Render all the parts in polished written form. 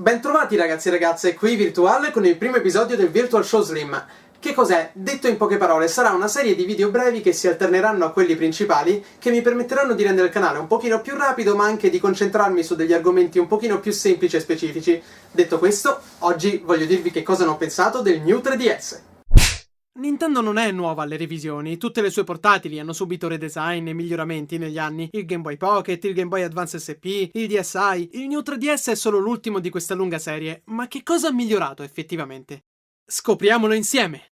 Bentrovati ragazzi e ragazze, qui Virtual con il primo episodio del Virtual Show Slim. Che cos'è? Detto in poche parole, sarà una serie di video brevi che si alterneranno a quelli principali, che mi permetteranno di rendere il canale un pochino più rapido, ma anche di concentrarmi su degli argomenti un pochino più semplici e specifici. Detto questo, oggi voglio dirvi che cosa ne ho pensato del New 3DS. Nintendo non è nuova alle revisioni, tutte le sue portatili hanno subito redesign e miglioramenti negli anni. Il Game Boy Pocket, il Game Boy Advance SP, il DSi, il New 3DS è solo l'ultimo di questa lunga serie, ma che cosa ha migliorato effettivamente? Scopriamolo insieme!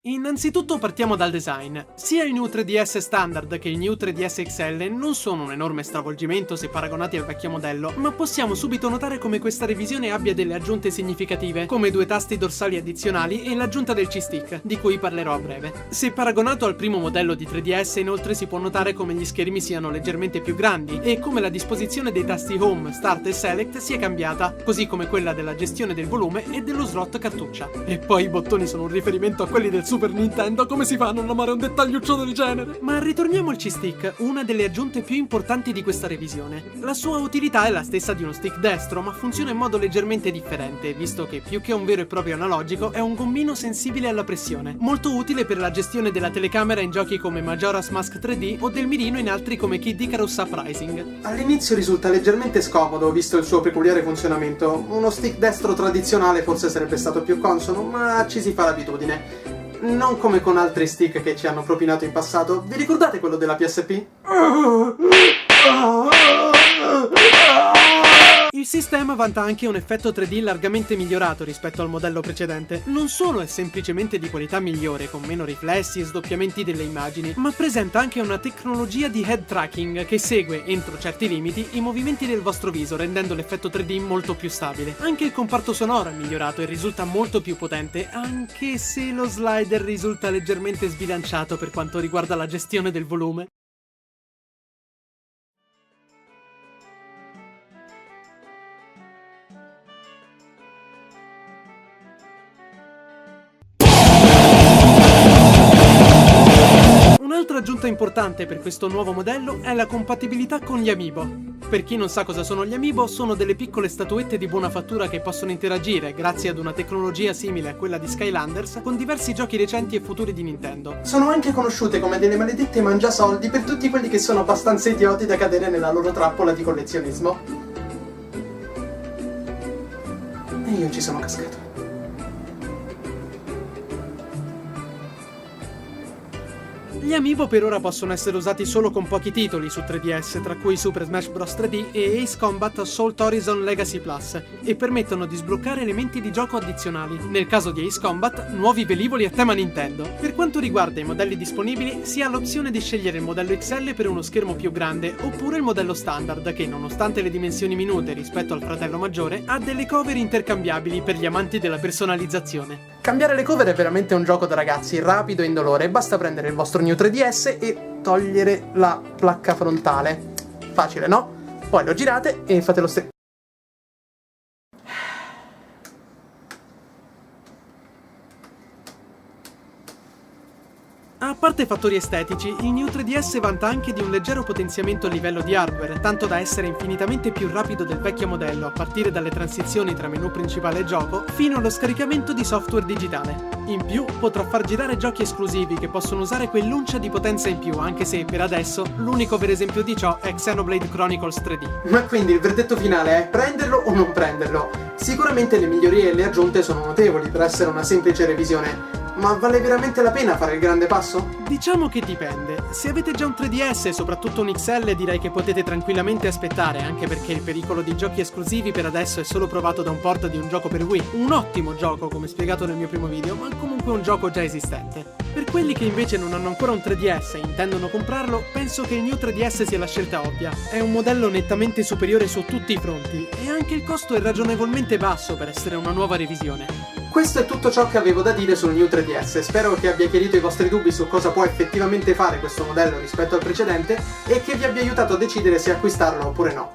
Innanzitutto partiamo dal design. Sia il New 3DS Standard che il New 3DS XL non sono un enorme stravolgimento se paragonati al vecchio modello, ma possiamo subito notare come questa revisione abbia delle aggiunte significative, come 2 tasti dorsali addizionali e l'aggiunta del C-Stick, di cui parlerò a breve. Se paragonato al primo modello di 3DS, inoltre si può notare come gli schermi siano leggermente più grandi e come la disposizione dei tasti Home, Start e Select sia cambiata, così come quella della gestione del volume e dello slot cartuccia. E poi i bottoni sono un riferimento a quelli del Super Nintendo, come si fa a non amare un dettagliuccio del genere? Ma ritorniamo al C-Stick, una delle aggiunte più importanti di questa revisione. La sua utilità è la stessa di uno stick destro, ma funziona in modo leggermente differente, visto che più che un vero e proprio analogico è un gommino sensibile alla pressione, molto utile per la gestione della telecamera in giochi come Majora's Mask 3D o del mirino in altri come Kid Icarus Uprising. All'inizio risulta leggermente scomodo, visto il suo peculiare funzionamento. Uno stick destro tradizionale forse sarebbe stato più consono, ma ci si fa l'abitudine. Non come con altri stick che ci hanno propinato in passato. Vi ricordate quello della PSP? Il sistema vanta anche un effetto 3D largamente migliorato rispetto al modello precedente. Non solo è semplicemente di qualità migliore, con meno riflessi e sdoppiamenti delle immagini, ma presenta anche una tecnologia di head tracking che segue, entro certi limiti, i movimenti del vostro viso, rendendo l'effetto 3D molto più stabile. Anche il comparto sonoro è migliorato e risulta molto più potente, anche se lo slider risulta leggermente sbilanciato per quanto riguarda la gestione del volume. Un'altra aggiunta importante per questo nuovo modello è la compatibilità con gli Amiibo. Per chi non sa cosa sono gli Amiibo, sono delle piccole statuette di buona fattura che possono interagire, grazie ad una tecnologia simile a quella di Skylanders, con diversi giochi recenti e futuri di Nintendo. Sono anche conosciute come delle maledette mangiasoldi per tutti quelli che sono abbastanza idioti da cadere nella loro trappola di collezionismo. E io ci sono cascato. Gli Amiibo per ora possono essere usati solo con pochi titoli su 3DS, tra cui Super Smash Bros. 3D e Ace Combat Assault Horizon Legacy Plus, e permettono di sbloccare elementi di gioco addizionali. Nel caso di Ace Combat, nuovi velivoli a tema Nintendo. Per quanto riguarda i modelli disponibili, si ha l'opzione di scegliere il modello XL per uno schermo più grande, oppure il modello standard che, nonostante le dimensioni minute rispetto al fratello maggiore, ha delle cover intercambiabili per gli amanti della personalizzazione. Cambiare le cover è veramente un gioco da ragazzi, rapido e indolore, basta prendere il vostro New 3DS e togliere la placca frontale. Facile, no? Poi lo girate e fate lo stesso. A parte fattori estetici, il New 3DS vanta anche di un leggero potenziamento a livello di hardware, tanto da essere infinitamente più rapido del vecchio modello, a partire dalle transizioni tra menu principale e gioco, fino allo scaricamento di software digitale. In più, potrà far girare giochi esclusivi che possono usare quell'uncia di potenza in più, anche se, per adesso, l'unico vero esempio di ciò è Xenoblade Chronicles 3D. Ma quindi il verdetto finale è prenderlo o non prenderlo? Sicuramente le migliorie e le aggiunte sono notevoli per essere una semplice revisione. Ma vale veramente la pena fare il grande passo? Diciamo che dipende. Se avete già un 3DS e soprattutto un XL, direi che potete tranquillamente aspettare, anche perché il pericolo di giochi esclusivi per adesso è solo provato da un port di un gioco per Wii. Un ottimo gioco, come spiegato nel mio primo video, ma comunque un gioco già esistente. Per quelli che invece non hanno ancora un 3DS e intendono comprarlo, penso che il New 3DS sia la scelta ovvia. È un modello nettamente superiore su tutti i fronti, e anche il costo è ragionevolmente basso per essere una nuova revisione. Questo è tutto ciò che avevo da dire sul New 3DS, spero che abbia chiarito i vostri dubbi su cosa può effettivamente fare questo modello rispetto al precedente e che vi abbia aiutato a decidere se acquistarlo oppure no.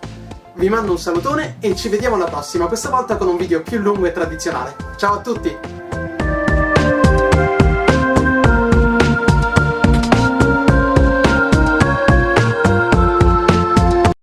Vi mando un salutone e ci vediamo alla prossima, questa volta con un video più lungo e tradizionale. Ciao a tutti!